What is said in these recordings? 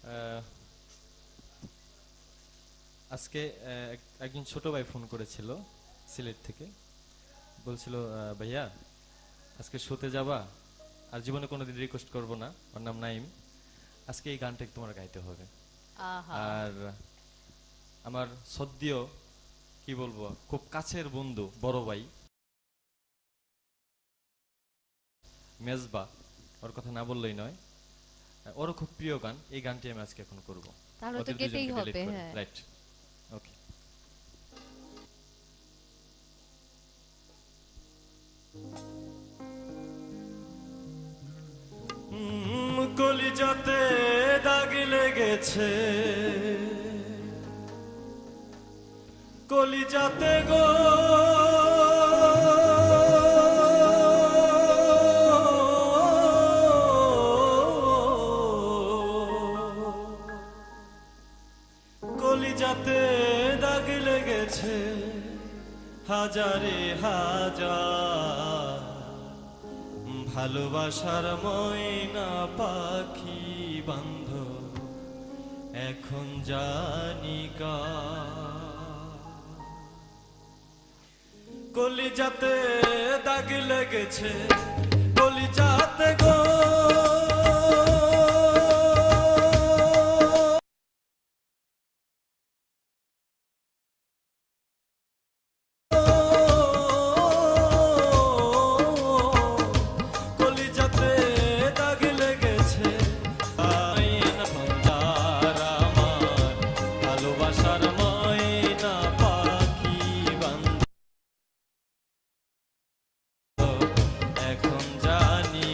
আহ, আজকে একজন ছোট ভাই ফোন করেছিল সিলেট থেকে। বলছিল, ভাইয়া আজকে শোতে যাবা? আর জীবনে কোনোদিন রিকোয়েস্ট করবো না, ওর নাম নাইম। আজকে এই গানটা তোমার গাইতে হবে। আহা। আর আমার সদ্য, কি বলবো, খুব কাছের বন্ধু, বড় ভাই মেজবা, ওর কথা না বললেই নয়। ওরও খুব প্রিয় গান, এই গানটি আমি আজকে এখন করব। তাহলে তো ওদের গেতেই দুজনকে ডিলিট হবে, করে, হ্যাঁ। রাইট? ওকে। কলিজাতে দাগ লেগেছে, কলিজাতে গো, কলিজাতে দাগ লেগেছে, হাজারে হাজার ভালোবাসার ময়না পাখি বান্ধ এখন জানি কলিজাতে দাগ লেগেছে, কলিজাতে গো, কলিজাতে দাগ লেগেছে, আইনা ভান্ডার আমার ভালোবাসার ময়না পাখি বান্ধ এখন জানি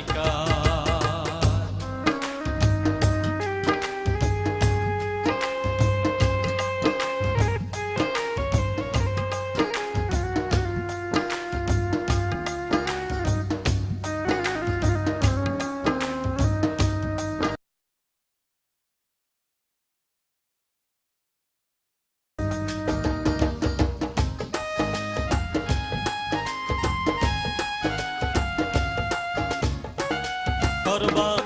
করবা